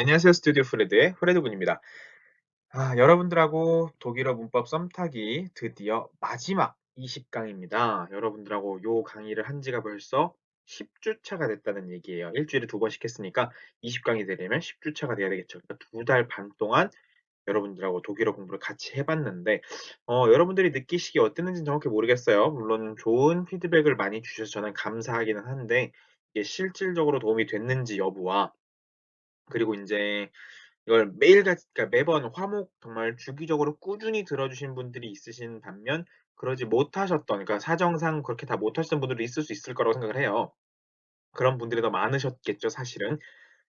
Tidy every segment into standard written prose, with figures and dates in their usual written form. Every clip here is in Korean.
안녕하세요. 스튜디오 프레드의 프레드 군입니다. 여러분들하고 독일어 문법 썸타기 드디어 마지막 20강입니다. 여러분들하고 요 강의를 한 지가 벌써 10주차가 됐다는 얘기예요. 일주일에 두 번씩 했으니까 20강이 되려면 10주차가 돼야 되겠죠. 그러니까 2달 반 동안 여러분들하고 독일어 공부를 같이 해봤는데, 여러분들이 느끼시기에 어땠는지는 정확히 모르겠어요. 물론 좋은 피드백을 많이 주셔서 저는 감사하기는 한데, 이게 실질적으로 도움이 됐는지 여부와, 그리고 이제 이걸 매일같이 그러니까 매번 화목 정말 주기적으로 꾸준히 들어주신 분들이 있으신 반면 그러지 못하셨던 그러니까 사정상 그렇게 다 못하셨던 분들도 있을 수 있을 거라고 생각을 해요. 그런 분들이 더 많으셨겠죠, 사실은.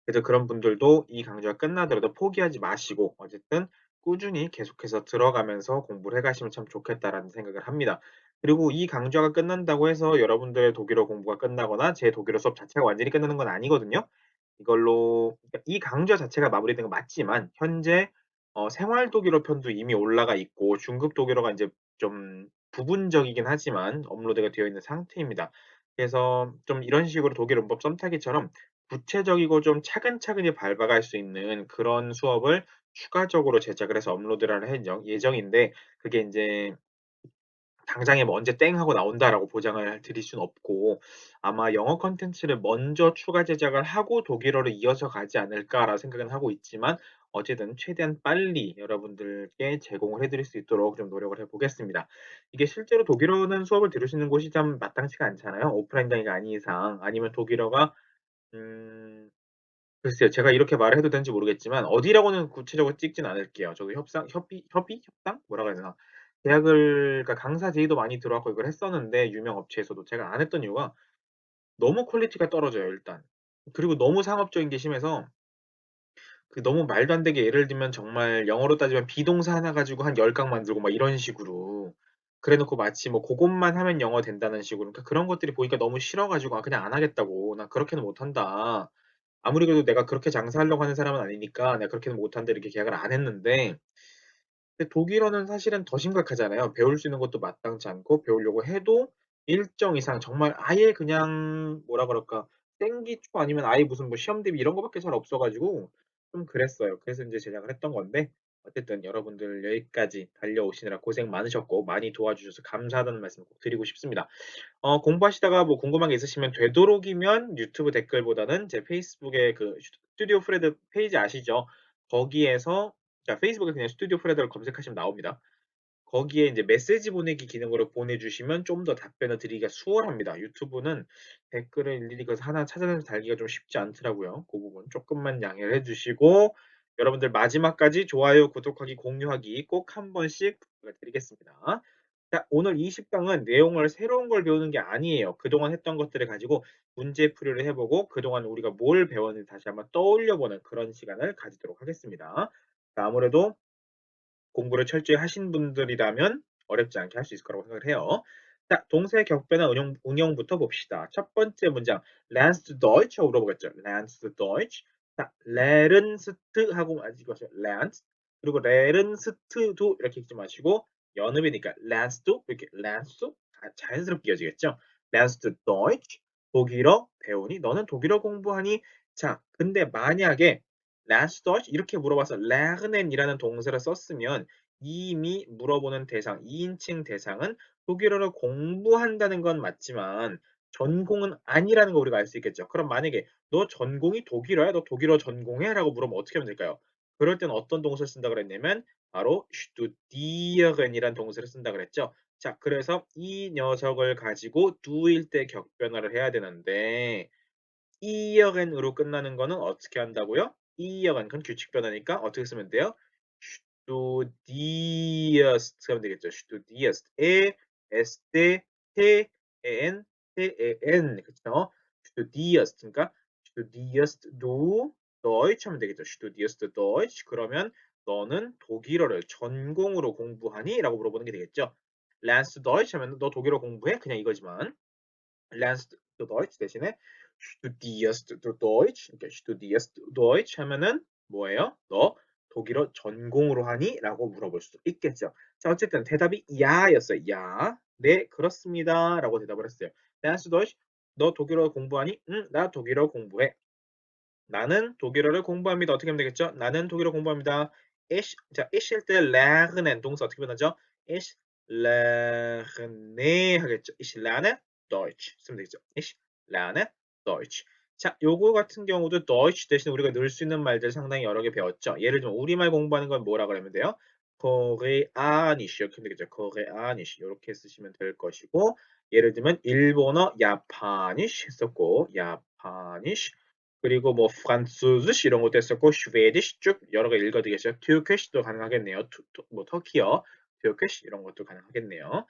그래서 그런 분들도 이 강좌가 끝나더라도 포기하지 마시고 어쨌든 꾸준히 계속해서 들어가면서 공부를 해 가시면 참 좋겠다라는 생각을 합니다. 그리고 이 강좌가 끝난다고 해서 여러분들의 독일어 공부가 끝나거나 제 독일어 수업 자체가 완전히 끝나는 건 아니거든요. 이걸로 그러니까 이 강좌 자체가 마무리된 건 맞지만 현재 생활 독일어 편도 이미 올라가 있고 중급 독일어가 이제 좀 부분적이긴 하지만 업로드가 되어 있는 상태입니다. 그래서 좀 이런 식으로 독일 문법 썸타기처럼 구체적이고 좀 차근차근히 밟아갈 수 있는 그런 수업을 추가적으로 제작을 해서 업로드를 할 예정인데 그게 인제 당장에 뭐 "언제 땡 하고 나온다."라고 보장을 드릴 수는 없고 아마 '영어 콘텐츠를 먼저 추가 제작을 하고 독일어로 이어서 가지 않을까.'라는 생각은 하고 있지만 어쨌든 최대한 빨리 여러분들께 제공을 해 드릴 수 있도록 좀 노력을 해 보겠습니다. 이게 실제로 독일어는 수업을 들으시는 곳이 참 마땅치가 않잖아요. 오프라인 강의가 아닌 이상. 아니면 독일어가 음 글쎄요. 제가 이렇게 말을 해도 되는지 모르겠지만 어디라고는 구체적으로 찍진 않을게요. 저도 협상? 뭐라고 해야 되나? 계약을 그러니까 강사 제의도 많이 들어왔고 이걸 했었는데 유명 업체에서도 제가 안 했던 이유가 너무 퀄리티가 떨어져요 일단. 그리고 너무 상업적인 게 심해서 그 너무 말도 안 되게 예를 들면 정말 영어로 따지면 비동사 하나 가지고 한 10강 만들고 막 이런 식으로 그래 놓고 마치 뭐 고것만 하면 영어 된다는 식으로 그러니까 그런 것들이 보니까 너무 싫어 가지고 '아 그냥 안 하겠다.'고 '난 그렇게는 못한다.' 아무리 그래도 내가 그렇게 장사하려고 하는 사람은 아니니까 '내가 그렇게는 못한다.' 이렇게 계약을 안 했는데 근데 독일어는 사실은 더 심각하잖아요. 배울 수 있는 것도 마땅치 않고 배우려고 해도 일정 이상 정말 아예 그냥 뭐라 그럴까 생기초 아니면 아예 무슨 뭐 시험 대비 이런 거밖에 잘 없어 가지고 좀 그랬어요. 그래서 인제 제작을 했던 건데 어쨌든 여러분들 여기까지 달려오시느라 고생 많으셨고 많이 도와주셔서 감사하다는 말씀 꼭 드리고 싶습니다. 공부하시다가 뭐 궁금한 게 있으시면 되도록이면 유튜브 댓글보다는 제 페이스북에 그 스튜디오 프레드 페이지 아시죠? 거기에서 페이스북에 그냥 스튜디오 프레드를 검색하시면 나옵니다. 거기에 이제 메시지 보내기 기능으로 보내주시면 좀 더 답변을 드리기가 수월합니다. 유튜브는 댓글을 일일이 그 하나 찾아내서 달기가 좀 쉽지 않더라고요. 그 부분 조금만 양해를 해주시고 여러분들 마지막까지 좋아요, 구독하기, 공유하기 꼭 한 번씩 부탁드리겠습니다. 자, 오늘 20강은 내용을 새로운 걸 배우는 게 아니에요. 그동안 했던 것들을 가지고 문제 풀이를 해보고 그동안 우리가 뭘 배웠는지 다시 한번 떠올려보는 그런 시간을 가지도록 하겠습니다. 자, 아무래도 공부를 철저히 하신 분들이라면 어렵지 않게 할 수 있을 거라고 생각을 해요. 자, 동사 격변화 응용부터 봅시다. 첫 번째 문장, lernst du Deutsch? 하고 물어보겠죠. lernst du Deutsch? 자, lernst 하고 읽어서 lernst 그리고 lernst du 이렇게 읽지 마시고 연음이니까 lernst du 이렇게 lernst du 자연스럽게 이어지겠죠. lernst du Deutsch? 독일어 배우니? 너는 독일어 공부하니? 자, 근데 만약에 lernst du Deutsch? 이렇게 물어봐서 lernen 이라는 동사를 썼으면 이미 물어보는 대상, 2인칭 대상은 독일어를 공부한다는 건 맞지만 전공은 아니라는 거 우리가 알 수 있겠죠. 그럼 만약에 "너 전공이 독일어야? 너 독일어 전공해?" 라고 물으면 어떻게 하면 될까요? 그럴 때는 어떤 동사를 쓴다 그랬냐면 바로 studieren 이란 동사를 쓴다 그랬죠. 자, 그래서 이 녀석을 가지고 do일 때 격변화를 해야 되는데 이어간으로 끝나는 거는 어떻게 한다고요? 이어간 그건 규칙 변화니까 어떻게 쓰면 돼요? studierst 하면 되겠죠. studierst e s t t e n t e n 그쵸? studierst 그러니까 studierst du Deutsch 하면 되겠죠. studierst Deutsch 그러면 너는 독일어를 전공으로 공부하니? 라고 물어보는 게 되겠죠. lernst du Deutsch 하면 너 독일어 공부해? 그냥 이거지만 lernst du Deutsch 대신에 studierst du Deutsch 그러니까 studierst du Deutsch 하면은 뭐예요? 너 독일어 전공으로 하니? 라고 물어볼 수도 있겠죠. 자, 어쨌든 대답이 야였어요. 야. 네, 그렇습니다. 라고 대답을 했어요. lernst du Deutsch? 너 독일어 공부하니? 응, 나 독일어 공부해. 나는 독일어를 공부합니다. 어떻게 하면 되겠죠? 나는 독일어 공부합니다. ich 할 때 lernen 동사 어떻게 변하죠? ich lerne 하겠죠. ich lerne Deutsch 쓰면 되겠죠. ich lerne Deutsch. 자, 요거 같은 경우도 Deutsch 대신 우리가 넣을 수 있는 말들 상당히 여러 개 배웠죠. 예를 들면 우리말 공부하는 건 뭐라 그러면 돼요? Koreanisch 이렇게 하면 되겠죠. Koreanisch 이렇게 쓰시면 될 것이고 예를 들면 일본어 Japanisch 했었고 Japanisch 그리고 뭐 프랑스스 이런 것도 했었고 슈베디시 쭉 여러 개 읽어 되겠죠. türkisch도 가능하겠네요. 뭐 터키어, türkisch 이런 것도 가능하겠네요.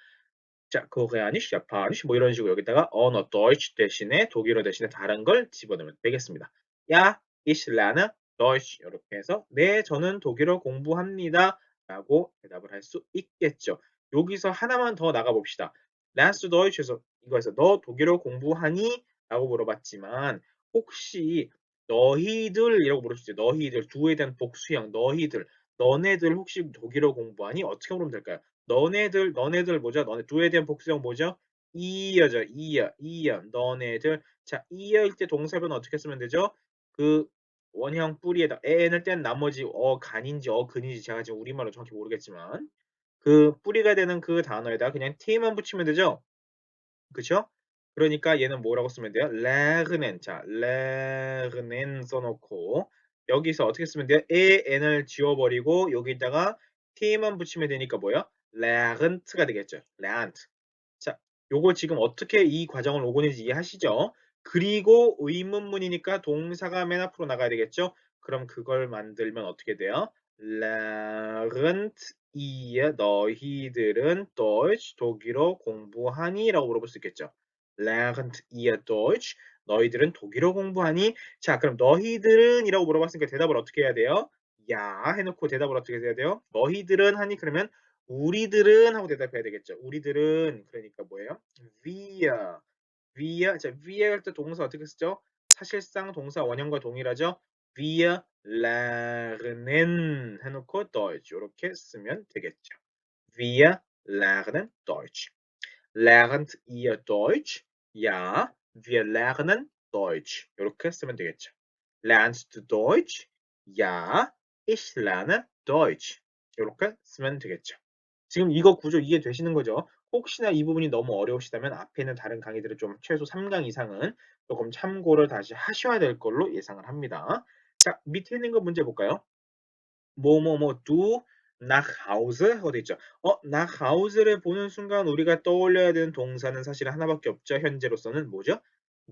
자, 코리아니시, 자파니시 뭐 이런 식으로 여기다가 언어 Deutsch 대신에 독일어 대신에 다른 걸 집어넣으면 되겠습니다. 야, ich lerne Deutsch 이렇게 해서 네, 저는 독일어 공부합니다. 라고 대답을 할 수 있겠죠. 여기서 하나만 더 나가 봅시다. lernst du Deutsch에서 이거에서 너 독일어 공부하니? 라고 물어봤지만 혹시 너희들이라고 물을 수 있어요. 너희들, 두에 대한 복수형 너희들, 너네들 혹시 독일어 공부하니? 어떻게 물으면 될까요? 너네들 뭐죠? 너네 두에 대한 복수형 뭐죠? 이어죠. 이어. 너네들. 자, 이어일 때 동사변 어떻게 쓰면 되죠? 그 원형 뿌리에다 n을 뗀 나머지 간인지 근인지 제가 지금 우리말로 정확히 모르겠지만 그 뿌리가 되는 그 단어에다 그냥 t만 붙이면 되죠? 그쵸? 그러니까 얘는 뭐라고 쓰면 돼요? lernen. 자, lernen 써놓고 여기서 어떻게 쓰면 돼요? 에 n을 지워버리고 여기다가 t만 붙이면 되니까 뭐예요? lernt가 되겠죠. lernt. 자, 요거 지금 어떻게 이 과정을 오고 있는지 이해하시죠? 그리고 의문문이니까 동사가 맨 앞으로 나가야 되겠죠? 그럼 그걸 만들면 어떻게 돼요? lernt ihr 너희들은 Deutsch 독일어 공부하니? 라고 물어볼 수 있겠죠. lernt ihr Deutsch 너희들은 독일어 공부하니? 자, 그럼 너희들은 이라고 물어봤으니까 대답을 어떻게 해야 돼요? 야 해놓고 대답을 어떻게 해야 돼요? 너희들은 하니 그러면 우리들은 하고 대답해야 되겠죠. 우리들은 그러니까 뭐예요? wir, 자, wir 할 때 동사 어떻게 쓰죠? 사실상 동사 원형과 동일하죠. wir lernen 해놓고 Deutsch 이렇게 쓰면 되겠죠. Wir lernen Deutsch. Lernt ihr Deutsch? Ja, wir lernen Deutsch. 이렇게 쓰면 되겠죠. Lernst du Deutsch? Ja, ich lerne Deutsch. 이렇게 쓰면 되겠죠. 지금 이거 구조 이해되시는 거죠? 혹시나 이 부분이 너무 어려우시다면 앞에 있는 다른 강의들을 좀 최소 3강 이상은 조금 참고를 다시 하셔야 될 걸로 예상을 합니다. 자, 밑에 있는 거 문제 볼까요? du nach Hause 하고 돼 있죠. nach Hause를 보는 순간 우리가 떠올려야 되는 동사는 사실 하나밖에 없죠. 현재로서는 뭐죠?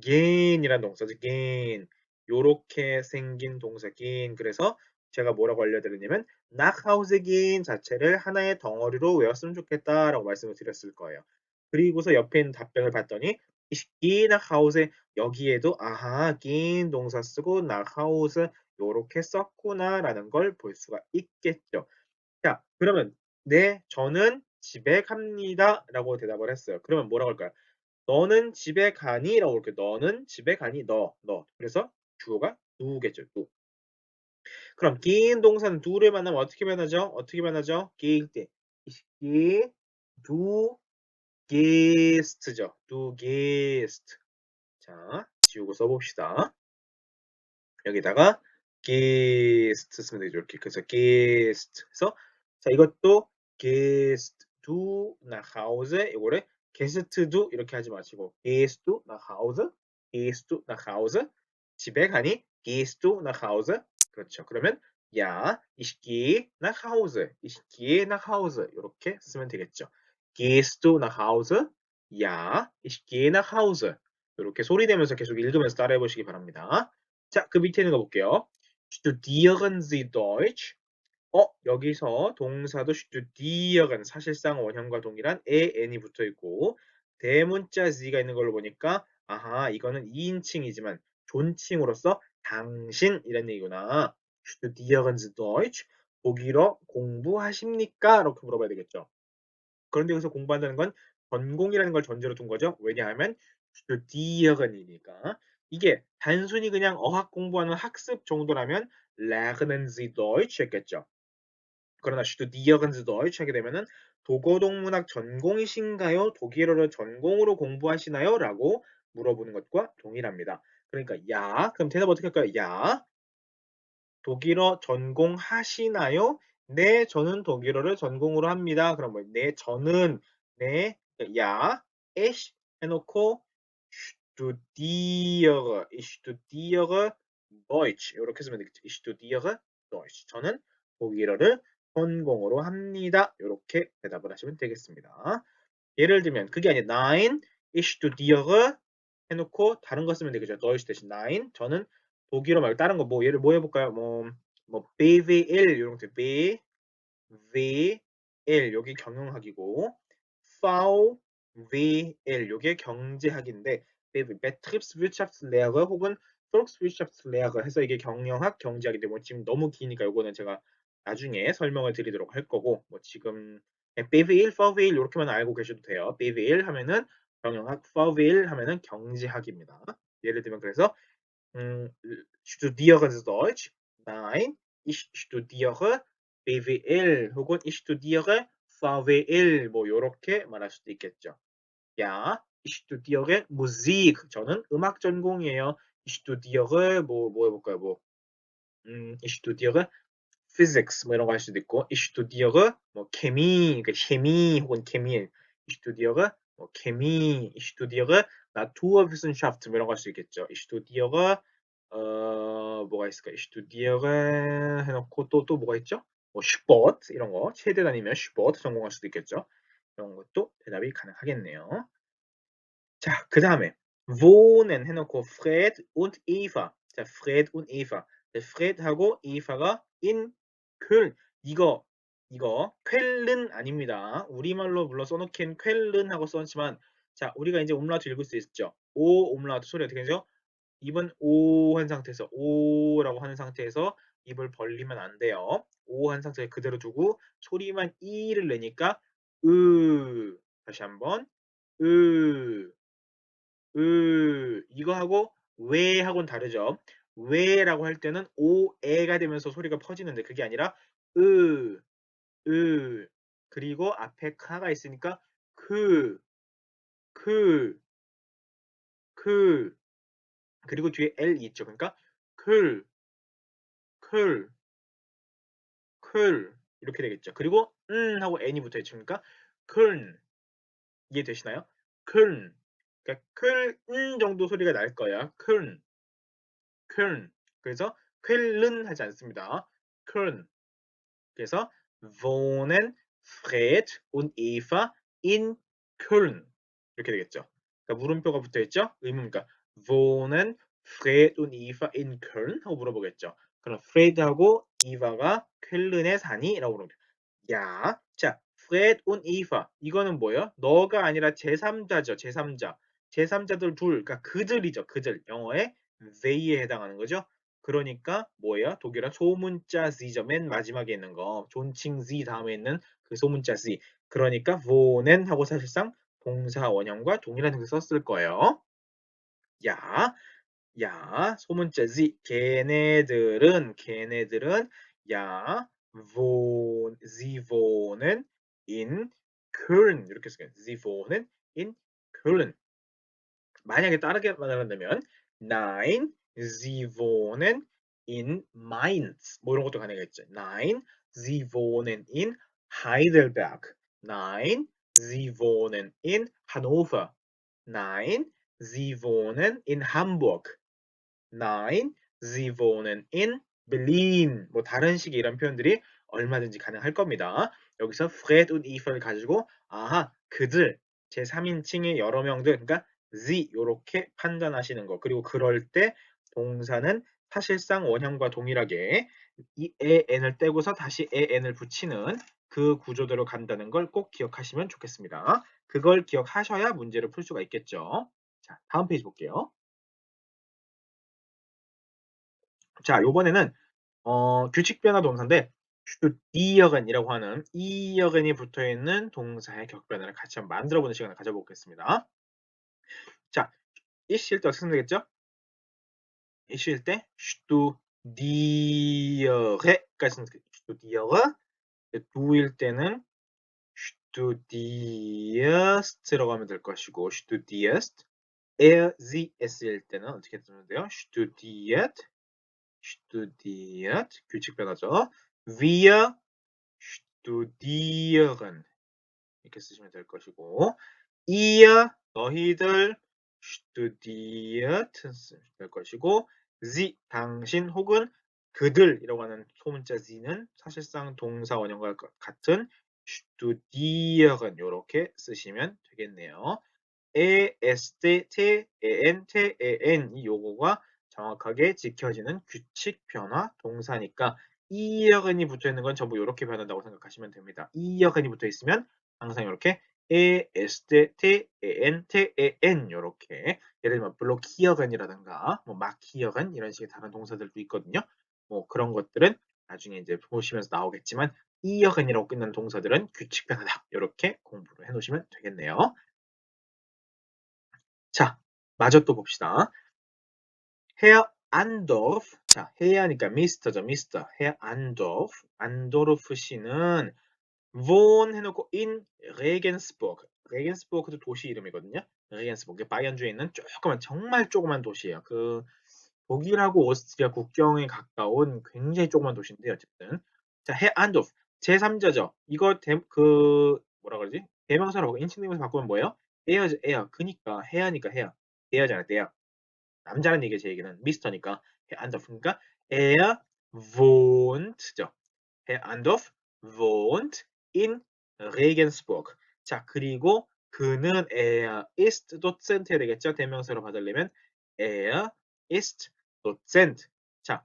gehen이라는 동사죠. gehen. 요렇게 생긴 동사 gehen. 그래서 제가 뭐라고 알려드렸냐면 nach Hause gehen 자체를 하나의 덩어리로 외웠으면 좋겠다라고 말씀을 드렸을 거예요. 그리고서 옆에 있는 답변을 봤더니 ich gehe nach Hause 여기에도 아하 gehen 동사 쓰고 nach Hause 요렇게 썼구나라는 걸 볼 수가 있겠죠. 자, 그러면 네, 저는 집에 갑니다라고 대답을 했어요. 그러면 뭐라고 할까요? 너는 집에 가니? 라고 이렇게 너는 집에 가니? 너. 그래서 주어가 누구겠죠? 누. 그럼 긴 동사는 두를 만나면 어떻게 변하죠? 어떻게 변하죠? 게일 때. 이게 두 게스트죠. 두 게스트. 자, 지우고 써봅시다. 여기다가 게스트 쓰면 되죠. 이렇게. 그래서 게스트. 그래서 자, 이것도 게스트 두 nach Hause 이거를 게스트도 이렇게 하지 마시고 게스트 nach Hause 게스트 nach Hause 집에 가니 게스트 nach Hause 그렇죠. 그러면 야, ich gehe nach Hause. ich gehe nach Hause 이렇게 쓰면 되겠죠. gehst du nach Hause? 야, ich gehe nach Hause. 이렇게 소리 내면서 계속 읽으면서 따라해 보시기 바랍니다. 자, 그 밑에 있는 거 볼게요. Studieren Sie Deutsch? 여기서 동사도 studieren 사실상 원형과 동일한 에 n이 붙어 있고 대문자 Z가 있는 걸로 보니까 아하 이거는 2인칭이지만 존칭으로서 당신이란 얘기구나. Studieren Sie Deutsch? 독일어 공부하십니까? 이렇게 물어봐야 되겠죠. 그런데 여기서 공부한다는 건 전공이라는 걸 전제로 둔 거죠. 왜냐하면 studieren이니까. 이게 단순히 그냥 어학 공부하는 학습 정도라면 lernen Sie Deutsch 했겠죠. 그러나 studieren Sie Deutsch 하게 되면은 도고동문학 전공이신가요? 독일어를 전공으로 공부하시나요? 라고 물어보는 것과 동일합니다. 그러니까 야. 그럼 대답 어떻게 할까요? 야. 독일어 전공하시나요? 네, 저는 독일어를 전공으로 합니다. 그럼 뭐, 네, 저는, 네, 야, ich 해놓고, ich studiere Deutsch. 이렇게 쓰면 되겠죠. ich studiere Deutsch. 저는 독일어를 전공으로 합니다. 이렇게 대답을 하시면 되겠습니다. 예를 들면, 그게 아니라, nein, ich studiere 해놓고, 다른 거 쓰면 되겠죠. Deutsch 대신 nein. 저는 독일어 말고 다른 거 뭐 예를 뭐 해볼까요? 뭐 BWL 이런 거 BWL 여기 경영학이고 VWL 요게 경제학인데 Betriebswirtschaftslehre 혹은 Volkswirtschaftslehre 해서 이게 경영학 경제학인데 뭐 지금 너무 기니까 요거는 제가 나중에 설명을 드리도록 할 거고 뭐 지금 BWL, VWL 이렇게만 알고 계셔도 돼요. BWL 하면은 경영학, VWL 하면은 경제학입니다. 예를 들면 그래서 studiere Deutsch. Nein, ich studiere BWL 혹은 ich studiere VWL 뭐 요렇게 말할 수도 있겠죠. Ja, ich studiere Musik. 저는 음악 전공이에요. Ich studiere 뭐 해볼까요? ich studiere Physics 뭐 이런 거 할 수도 있고 ich studiere 뭐 Chemie, 그러니까 Chemie 혹은 Chemie. Ich studiere 뭐 Chemie, ich studiere Naturwissenschaft 뭐 이런 거 할 수 있겠죠. Ich studiere 뭐가 있을까? Ich studiere 해놓고 또 뭐가 있죠? 뭐 Sport 이런 거 체대 다니면 Sport 전공할 수도 있겠죠. 이런 것도 대답이 가능하겠네요. 자, 그 다음에 wohnen 해놓고 Fred und Eva. 자, Fred und Eva. 자, Fred하고 Eva가 in Köln. 이거 쾰른 아닙니다. 우리말로 물론 써놓긴 쾰른하고 써놓지만 자, 우리가 이제 umlaut 읽을 수 있죠. 오 umlaut 소리 어떻게 되죠? 입은 오 한 상태에서 오라고 하는 상태에서 입을 벌리면 안 돼요. 오 한 상태에 그대로 두고 소리만 이를 내니까 다시 한번 으 이거하고 왜하고는 다르죠. 왜라고 할 때는 오에가 되면서 소리가 퍼지는데 그게 아니라 으, 으 그리고 앞에 카가 있으니까 크, 크, 크 그리고 뒤에 L 있죠. 그러니까 클, 클, 클 이렇게 되겠죠. 그리고 하고 N이 붙어 있으니까 클 이해되시나요? 클 그러니까 클 정도 소리가 날 거야. 클 Köln. 그래서 쾰른 하지 않습니다. Köln. 그래서 wohnen Fred und Eva in Köln. 이렇게 되겠죠. 그러니까 물음표가 붙어 있죠. 의문이니까 wohnen Fred und Eva in Köln 하고 물어보겠죠. 그럼 Fred하고 Eva가 쾰른에 사니? 라고 물어보죠. 야, 자, Fred und Eva 이거는 뭐예요? 너가 아니라 제3자죠. 제3자. 제3자들 둘, 그러니까 그들이죠. 그들. 영어의 they에 해당하는 거죠. 그러니까 뭐예요? 독일어 소문자 Z죠. 맨 마지막에 있는 거. 존칭 Z 다음에 있는 그 소문자 Z. 그러니까 wohnen 하고 사실상 동사 원형과 동일한 형태 썼을 거예요. 야, 야, 소문자 Z. 걔네들은 야, sie wohnen in Köln. 이렇게 써요. Sie wohnen in Köln. 만약에 다르게 말한다면 Nein, Sie wohnen in Mainz. 뭐 이런 것도 가능하겠죠. Nein, Sie wohnen in Heidelberg. Nein, Sie wohnen in Hannover. Nein, Sie wohnen in Hamburg. Nein, Sie wohnen in Berlin. 뭐 다른 식의 이런 표현들이 얼마든지 가능할 겁니다. 여기서 Fred und Eva를 가지고 아하, 그들 제3인칭의 여러 명들 그러니까 sie 요렇게 판단하시는 거. 그리고 그럴 때 동사는 사실상 원형과 동일하게 이 에 n을 떼고서 다시 에 n을 붙이는 그 구조대로 간다는 걸 꼭 기억하시면 좋겠습니다. 그걸 기억하셔야 문제를 풀 수가 있겠죠. 자, 다음 페이지 볼게요. 자, 요번에는 규칙 변화 동사인데 슈디어건이라고 하는 이어건이 붙어 있는 동사의 격변을 같이 한번 만들어 보는 시간을 가져보겠습니다. 자, 이실 때 어떻게 쓰면 되겠죠? 이실 때 슈디어레까지 쓰면 되겠죠. 슈디어레 두일 때는 슈디어스트라고 하면 될 것이고 슈디어스트 er, sie, es일 때는 어떻게 쓰면 돼요? studiert, studiert 규칙 변화죠. wir studieren 이렇게 쓰시면 될 것이고 ihr 너희들 studiert 쓰시면 될 것이고 sie 당신 혹은 그들이라고 하는 소문자 sie는 사실상 동사 원형과 같은 studieren 이렇게 쓰시면 되겠네요. EST, TEN, 이 요거가 정확하게 지켜지는 규칙 변화 동사니까 이어근이 붙어 있는 건 전부 이렇게 변한다고 생각하시면 됩니다. 이어근이 붙어 있으면 항상 이렇게 EST, TEN 이렇게 예를 들면 블록히어근이라든가 뭐 막히어근 이런 식의 다른 동사들도 있거든요. 뭐 그런 것들은 나중에 이제 보시면서 나오겠지만 이어근이라고 끝나는 동사들은 규칙 변화다. 이렇게 공부를 해 놓으시면 되겠네요. 자, 마저 또 봅시다. Herr Andorf. 자, 헤어니까 미스터죠, 미스터. Herr Andorf. 안도르프 씨는 wohn 해놓고 in Regensburg. 레겐스부르크도 도시 이름이거든요. 레겐스부르크. 바이언주에 있는 조그만, 정말 조그만 도시예요. 그 독일하고 오스트리아 국경에 가까운 굉장히 조그만 도시인데 어쨌든. 자, Herr Andorf. 제3자죠. 이거 뭐라 그러지? 대명사로 인칭대명사 바꾸면 뭐예요? 에어죠, 에어. 그니까 헤어니까 헤어. 대어잖아, 대어. 남자는 얘기야, 제 얘기는. 미스터니까. Herr Andorf. 그러니까 er wohnt죠. Herr Andorf wohnt in Regensburg. 자, 그리고 그는 er ist Dozent 해야 되겠죠? 대명사로 받으려면 er ist Dozent. 자,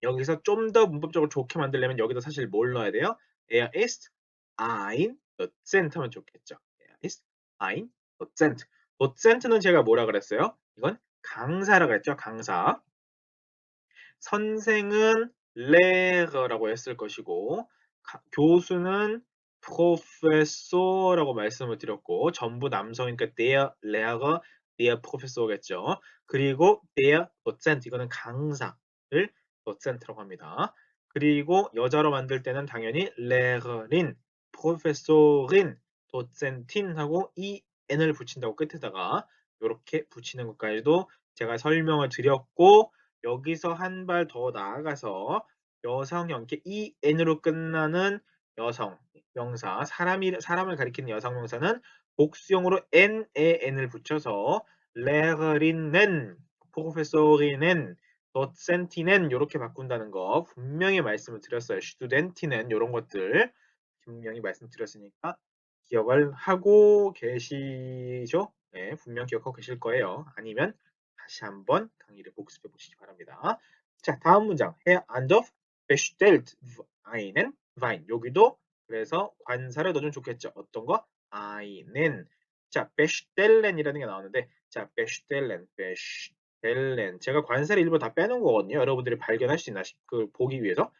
여기서 좀 더 문법적으로 좋게 만들려면 여기다 사실 뭘 넣어야 돼요? Er ist ein Dozent 하면 좋겠죠. Er ist ein Dozent. Dozent는 제가 뭐라 그랬어요? 이건 강사라고 했죠. 강사. 선생은 Lehrer라고 했을 것이고 교수는 Professor라고 말씀을 드렸고 전부 남성이니까 der Lehrer, der Professor겠죠. 그리고 der Dozent 이거는 강사를 Dozent라고 합니다. 그리고 여자로 만들 때는 당연히 Lehrerin, Professorin, Dozentin 하고 en을 붙인다고 끝에다가 이렇게 붙이는 것까지도 제가 설명을 드렸고 여기서 한 발 더 나아가서 여성형, en으로 끝나는 여성 명사, 사람을 가리키는 여성 명사는 복수형으로 n에 n을 붙여서 Lehrerinnen, Professorinnen, Dozentinnen 이렇게 바꾼다는 거 분명히 말씀을 드렸어요. Studentinnen 이런 것들 분명히 말씀드렸으니까 기억을 하고 계시죠? 네, 분명 기억하고 계실 거예요. 아니면 다시 한번 강의를 복습해 보시기 바랍니다. 자, 다음 문장. Herr Andorf bestellt einen Wein. 여기도 그래서 관사를 넣어주면 좋겠죠. 어떤 거? einen. 자, bestellen이라는 게 나오는데 자, bestellen. 제가 관사를 일부 다 빼놓은 거거든요. 여러분들이 발견할 수 있나 보기 위해서.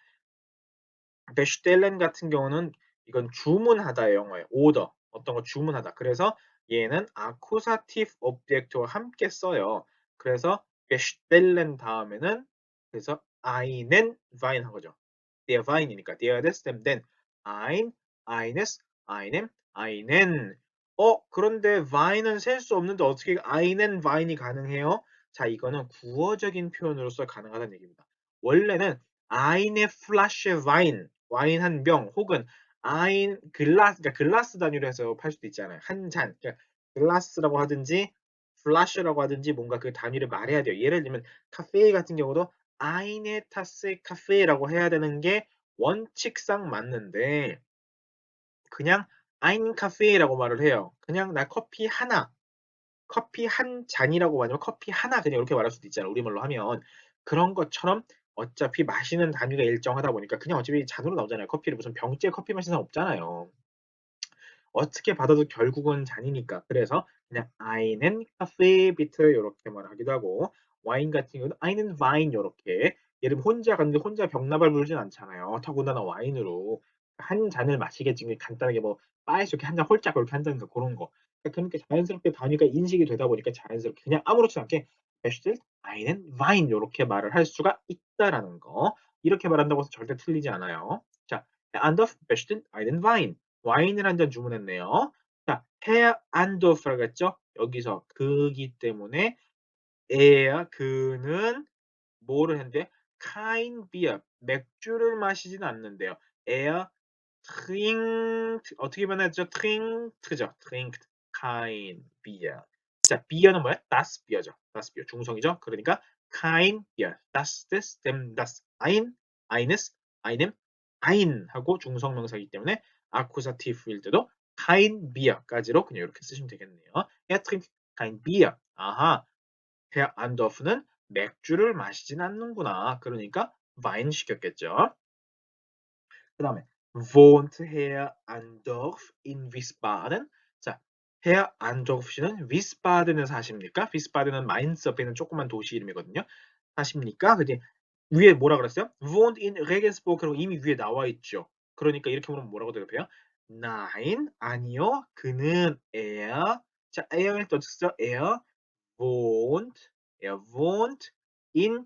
bestellen 같은 경우는 이건 주문하다의 영어예요. order. 어떤 거 주문하다. 그래서 얘는 accusative object와 함께 써요. 그래서 bestellen 다음에는 그래서 einen Wein 한 거죠. der Wein이니까 der des dem den ein, eines, einem, einen. 그런데 Wein은 셀 수 없는데 어떻게 einen Wein이 가능해요? 자, 이거는 구어적인 표현으로서 가능하다는 얘기입니다. 원래는 eine Flasche Wein, 와인 한 병, 혹은 ein Glas, 그러니까 글라스 단위로 해서 팔 수도 있잖아요. 한 잔, 그러니까 글라스라고 하든지 플라시라고 하든지 뭔가 그 단위를 말해야 돼요. 예를 들면 카페 같은 경우도 eine Tasse Kaffee라고 해야 되는 게 원칙상 맞는데 그냥 ein Kaffee라고 말을 해요. 그냥 나 커피 하나, 커피 한 잔이라고 하면 커피 하나 그냥 이렇게 말할 수도 있잖아요. 우리말로 하면. 그런 것처럼 어차피 마시는 단위가 일정하다 보니까 그냥 어차피 잔으로 나오잖아요. 커피를 무슨 병째 커피 마시는 사람 없잖아요. 어떻게 받아도 결국은 잔이니까. 그래서 그냥 einen Kaffee bitte 이렇게 말하기도 하고 와인 같은 경우는 einen Wein 이렇게 예를 들면 혼자 갔는데 혼자 병나발 부르진 않잖아요. 더군다나 와인으로 한 잔을 마시겠지. 간단하게 뭐 바에서 이렇게 한 잔 홀짝 그렇게 한다든가 그런 거. 그러니까 자연스럽게 단위가 인식이 되다 보니까 자연스럽게 그냥 아무렇지 않게 bestellt einen Wein 이렇게 말을 할 수가 있다라는 거. 이렇게 말한다고 해서 절대 틀리지 않아요. 자, Andorf bestellt einen Wein. 와인을 한 잔 주문했네요. 자, Herr Andorf라고 했죠? 여기서 그기 때문에 er 그는 뭐를 했는데 kein Bier 맥주를 마시진 않는데요. Er trinkt 어떻게 변했죠? trinkt죠. trinkt kein Bier. 자, Bier는 뭐야? Das Bier죠. Das Bier 중성이죠. 그러니까 kein Bier. Das, des, dem, das. eines, einem, ein 하고 중성명사이기 때문에 아쿠사티브일 때도 kein Bier까지로 그냥 이렇게 쓰시면 되겠네요. Er trinkt kein Bier. 아하. Herr Andorf는 맥주를 마시진 않는구나. 그러니까 Wein 시켰겠죠. 그 다음에 wohnt Herr Andorf in Wiesbaden? 자, Herr Andorf 씨는 위스바덴에 사십니까? 위스바덴은 마인츠 옆에 있는 조그만 도시 이름이거든요. 사십니까? 그지? 위에 뭐라 그랬어요? wohnt in Regensburg라고 이미 위에 나와 있죠. 그러니까 이렇게 물으면 뭐라고 대답해요? Nein, 아니요. 그는 자, er을 또 쓰죠. wohnt, er wohnt in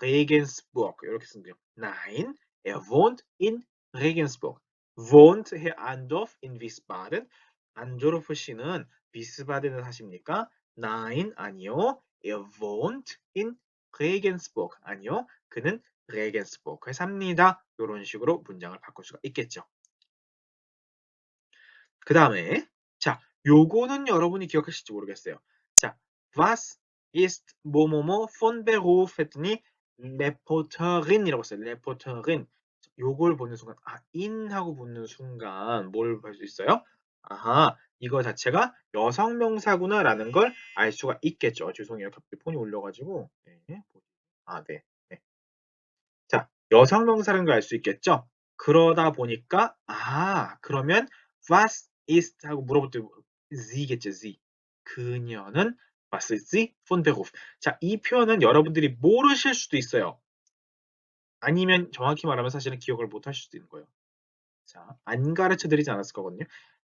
Regensburg. 이렇게 쓰면 돼요. Nein, er wohnt in Regensburg. wohnt Herr Andorf in Wiesbaden? 안도르프 씨는 비스바덴에 사십니까? Nein, 아니요. Er wohnt in Regensburg. 아니요. 그는 레겐스버그에 삽니다. 이런 식으로 문장을 바꿀 수가 있겠죠. 그 다음에 자, 요거는 여러분이 기억하실지 모르겠어요. 자, was ist 뭐뭐뭐 von Beruf 했더니 Reporterin이라고 했어요. Reporterin. 요걸 보는 순간 in하고 붙는 순간 뭘 볼 수 있어요? 아하, 이거 자체가 여성 명사구나라는 걸 알 수가 있겠죠. 죄송해요. 갑자기 폰이 울려가지고. 네. 네. 네. 자, 여성 명사라는 걸 알 수 있겠죠? 그러다 보니까 그러면 was ist 하고 물어볼 때 sie겠죠, sie. 그녀는 was ist sie von Beruf. 자, 이 표현은 여러분들이 모르실 수도 있어요. 아니면 정확히 말하면 사실은 기억을 못 하실 수도 있는 거예요. 자, 안 가르쳐 드리지 않았을 거거든요.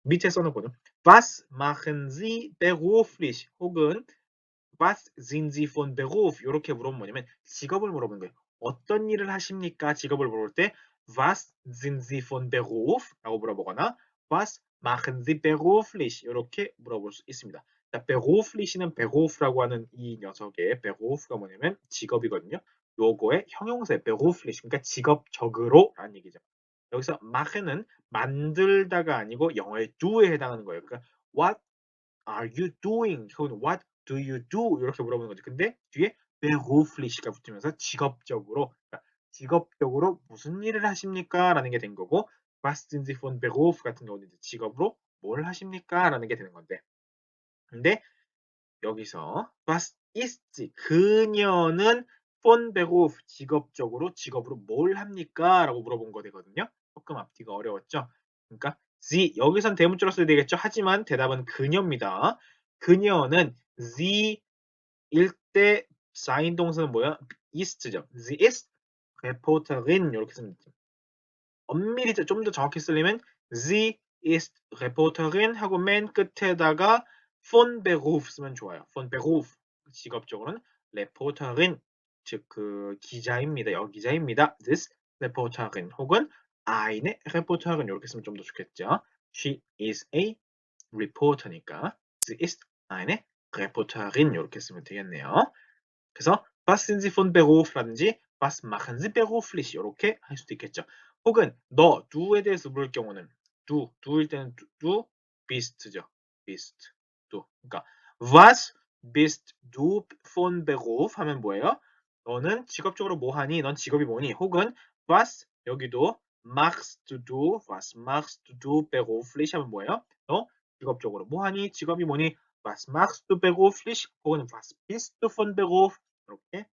밑에 써놓거든요. Was machen Sie beruflich? 혹은 Was sind Sie von Beruf? 이렇게 물어보면 뭐냐면 직업을 물어보는 거예요. 어떤 일을 하십니까? 직업을 물어볼 때 Was sind Sie von Beruf? 라고 물어보거나 Was machen Sie beruflich? 이렇게 물어볼 수 있습니다. 자, beruflich는 beruf라고 하는 이 녀석의 beruf가 뭐냐면 직업이거든요. 요거의 형용사의 beruflich, 그러니까 직업적으로 라는 얘기죠. 여기서 machen은 만들다가 아니고 영어의 do에 해당하는 거예요. 그러니까 what are you doing? 혹은 what do you do? 이렇게 물어보는 거죠. 근데 뒤에 beruflich가 붙으면서 직업적으로, 그러니까 직업적으로 무슨 일을 하십니까? 라는 게 된 거고, was sind Sie von Beruf 같은 경우는 이제 직업으로 뭘 하십니까? 라는 게 되는 건데, 근데 여기서 was ist sie? 그녀는 von Beruf 직업으로 뭘 합니까? 라고 물어본 거 되거든요. 조금 앞뒤가 어려웠죠. 그러니까 sie 여기선 대문자로 써야 되겠죠. 하지만 대답은 그녀입니다. 그녀는 sie일 때 사인 동사는 뭐야? ist죠. sie ist Reporterin 이렇게 쓰면 되죠. 엄밀히 좀 더 정확히 쓰려면 sie ist Reporterin 하고 맨 끝에다가 von Beruf 쓰면 좋아요. von Beruf 직업적으로는 Reporterin 즉 그 기자입니다. 여기자입니다. this Reporterin 혹은 eine Reporterin 이렇게 쓰면 좀 더 좋겠죠. She is a reporter니까 sie ist eine Reporterin 이렇게 쓰면 되겠네요. 그래서 was sind Sie von Beruf라든지 was machen Sie beruflich 이렇게 할 수도 있겠죠. 혹은 너 du에 대해서 물을 경우는 du일 때는 du bist죠. bist du. 그러니까 was bist du von Beruf 하면 뭐예요? 너는 직업적으로 뭐 하니? 넌 직업이 뭐니? 혹은 was 여기도 machst du was machst du beruflich 하면 뭐예요? 너 직업적으로 뭐 하니? 직업이 뭐니? was machst du beruflich? 혹은 was bist du von Beruf? 이렇게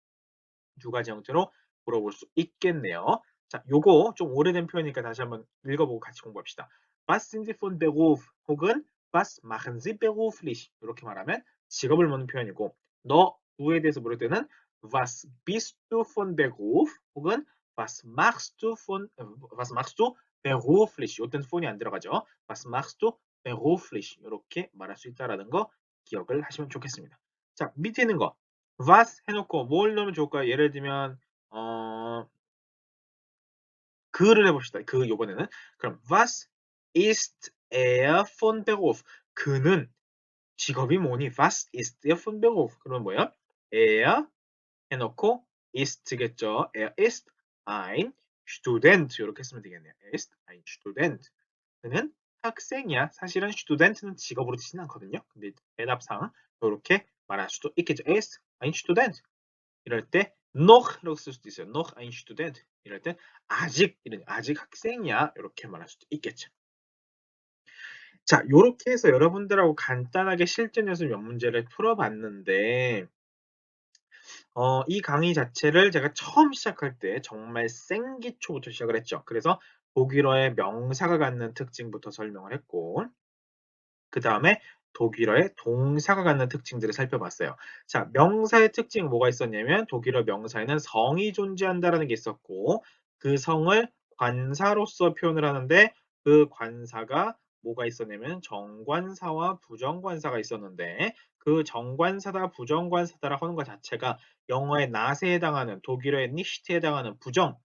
두 가지 형태로 물어볼 수 있겠네요. 자, 요거 좀 오래된 표현이니까 다시 한번 읽어보고 같이 공부합시다. Was sind Sie von Beruf? 혹은 Was machen Sie beruflich? 이렇게 말하면 직업을 묻는 표현이고 너 누구에 대해서 물을 때는 Was bist du von Beruf? 혹은 Was machst du beruflich? 이때는 폰이 안 들어가죠. Was machst du beruflich? 이렇게 말할 수 있다라는 거 기억을 하시면 좋겠습니다. 자, 밑에 있는 거 was 해놓고 뭘 넣으면 좋을까요? 예를 들면 그를 해봅시다. 그 요번에는 그럼 was ist er von Beruf? 그는 직업이 뭐니? Was ist Ihr von Beruf? 그러면 뭐예요? Er 해놓고 ist겠죠. Er ist ein Student 이렇게 쓰면 되겠네요. Er ist ein Student. 그는 학생이야. 사실은 student는 직업으로 치진 않거든요. 근데 대답상 이렇게 말할 수도 있겠죠. Er ist ein Student. 이럴 때 noch라고 쓸 수도 있어요. noch ein Student. 이럴 때 아직 이런 아직 학생이야. 이렇게 말할 수도 있겠죠. 자, 요렇게 해서 여러분들하고 간단하게 실전 연습 몇 문제를 풀어봤는데 이 강의 자체를 제가 처음 시작할 때 정말 생기초부터 시작을 했죠. 그래서 독일어의 명사가 갖는 특징부터 설명을 했고 그 다음에 독일어의 동사가 갖는 특징들을 살펴봤어요. 자, 명사의 특징 뭐가 있었냐면 독일어 명사에는 성이 존재한다라는 게 있었고 그 성을 관사로서 표현을 하는데 그 관사가 뭐가 있었냐면 정관사와 부정관사가 있었는데 그 정관사다 부정관사다라고 하는 것 자체가 영어의 not에 해당하는 독일어의 nicht에 해당하는 부정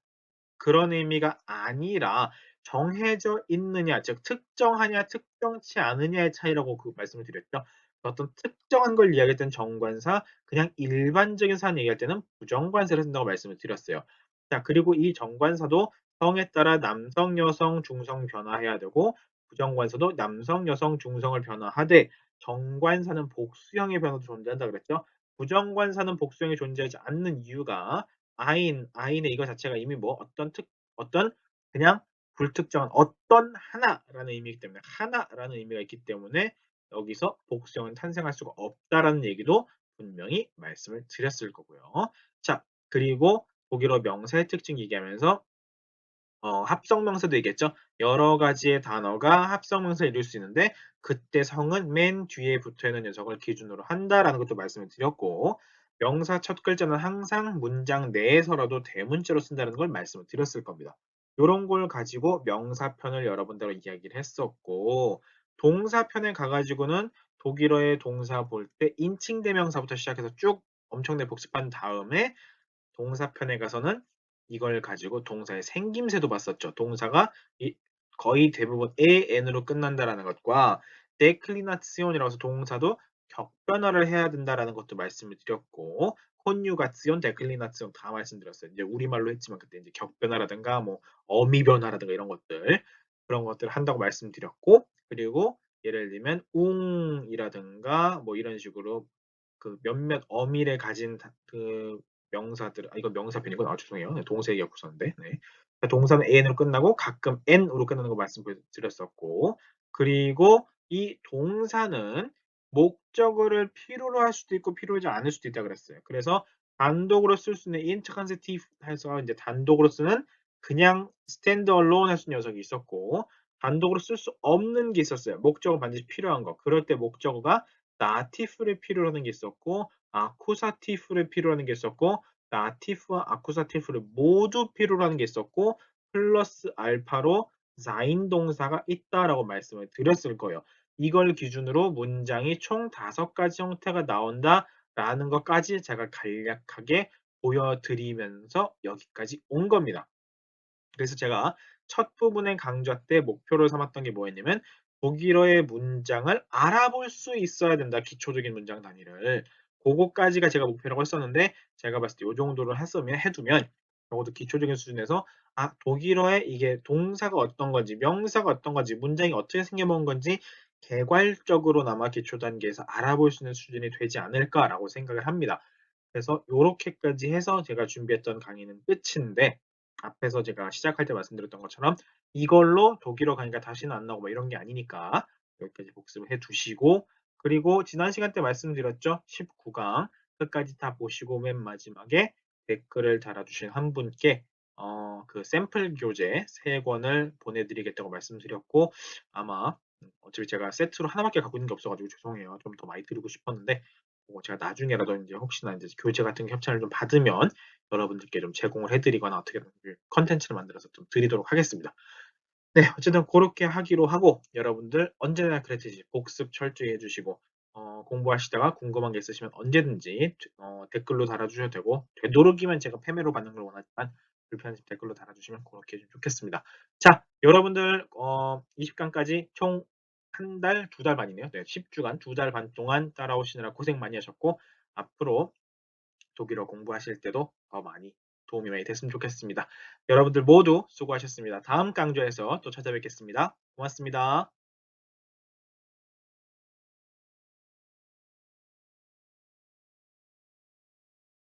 그런 의미가 아니라 정해져 있느냐, 즉 특정하냐, 특정치 않으냐의 차이라고 그 말씀을 드렸죠. 어떤 특정한 걸 이야기할 때는 정관사, 그냥 일반적인 사안 얘기할 때는 부정관사를 쓴다고 말씀을 드렸어요. 자, 그리고 이 정관사도 성에 따라 남성, 여성, 중성 변화해야 되고 부정관사도 남성, 여성, 중성을 변화하되 정관사는 복수형의 변화도 존재한다 그랬죠. 부정관사는 복수형이 존재하지 않는 이유가 아인의 이거 자체가 이미 뭐 어떤 그냥 불특정한 어떤 하나라는 의미이기 때문에 하나라는 의미가 있기 때문에 여기서 복수형은 탄생할 수가 없다라는 얘기도 분명히 말씀을 드렸을 거고요. 자, 그리고 독일어 명사의 특징 얘기하면서 합성명사도 있겠죠. 여러 가지의 단어가 합성명사를 이룰 수 있는데 그때 성은 맨 뒤에 붙어있는 녀석을 기준으로 한다라는 것도 말씀을 드렸고 명사 첫 글자는 항상 문장 내에서라도 대문자로 쓴다는 걸 말씀을 드렸을 겁니다. 이런 걸 가지고 명사편을 여러분들과 이야기를 했었고 동사편에 가가지고는 독일어의 동사 볼 때 인칭대명사부터 시작해서 쭉 엄청나게 복습한 다음에 동사편에 가서는 이걸 가지고 동사의 생김새도 봤었죠. 동사가 거의 대부분 AN으로 끝난다라는 것과 데클리나치온이라고 해서 동사도 격변화를 해야 된다라는 것도 말씀을 드렸고 콘유가치온, 데클리나치온 다 말씀드렸어요. 이제 우리말로 했지만 그때 이제 격변화라든가 뭐 어미 변화라든가 이런 것들 그런 것들을 한다고 말씀드렸고 그리고 예를 들면 웅이라든가 뭐 이런 식으로 그 몇몇 어미를 가진 그 명사들, 이건 명사편이고, 죄송해요. 네, 동사 얘기하고 있었는데, 네. 동사는 an으로 끝나고 가끔 n으로 끝나는 거 말씀드렸었고, 그리고 이 동사는 목적어를 필요로 할 수도 있고 필요하지 않을 수도 있다 그랬어요. 그래서 단독으로 쓸 수 있는 인트ран시티브 해서 이제 단독으로 쓰는 그냥 스탠드 얼론 할 수 있는 녀석이 있었고 단독으로 쓸 수 없는 게 있었어요. 목적어 반드시 필요한 거. 그럴 때 목적어가 나티프를 필요로 하는 게 있었고 아쿠사티프를 필요로 하는 게 있었고 나티프와 아쿠사티프를 모두 필요로 하는 게 있었고 플러스 알파로 자인 동사가 있다라고 말씀을 드렸을 거예요. 이걸 기준으로 문장이 총 5가지 형태가 나온다라는 것까지 제가 간략하게 보여드리면서 여기까지 온 겁니다. 그래서 제가 첫 부분의 강좌 때 목표로 삼았던 게 뭐였냐면 독일어의 문장을 알아볼 수 있어야 된다. 기초적인 문장 단위를. 그거까지가 제가 목표라고 했었는데 제가 봤을 때 이 정도를 했으면 해두면 적어도 기초적인 수준에서 독일어에 이게 동사가 어떤 건지 명사가 어떤 건지 문장이 어떻게 생겨본 건지 개괄적으로나마 기초 단계에서 알아볼 수 있는 수준이 되지 않을까라고 생각을 합니다. 그래서 이렇게까지 해서 제가 준비했던 강의는 끝인데 앞에서 제가 시작할 때 말씀드렸던 것처럼 이걸로 독일어 강의가 다시는 안 나오고 뭐 이런 게 아니니까 여기까지 복습을 해 두시고 그리고 지난 시간 때 말씀드렸죠. 19강 끝까지 다 보시고 맨 마지막에 댓글을 달아주신 한 분께 그 샘플 교재 3권을 보내드리겠다고 말씀드렸고 아마 어차피 제가 세트로 하나밖에 갖고 있는 게 없어가지고 죄송해요. 좀 더 많이 드리고 싶었는데 제가 나중에라도 이제 혹시나 이제 교재 같은 협찬을 좀 받으면 여러분들께 좀 제공을 해드리거나 어떻게든 컨텐츠를 만들어서 좀 드리도록 하겠습니다. 네, 어쨌든 그렇게 하기로 하고 여러분들 언제나 그랬듯이 복습 철저히 해주시고 공부하시다가 궁금한 게 있으시면 언제든지 댓글로 달아주셔도 되고 되도록이면 제가 패매로 받는 걸 원하지만 불편하신 댓글로 달아주시면 그렇게 좀 좋겠습니다. 자, 여러분들 20강까지 총 한 달, 두 달 반이네요. 네, 10주간, 두 달 반 동안 따라오시느라 고생 많이 하셨고, 앞으로 독일어 공부하실 때도 더 많이 도움이 많이 됐으면 좋겠습니다. 여러분들 모두 수고하셨습니다. 다음 강좌에서 또 찾아뵙겠습니다. 고맙습니다.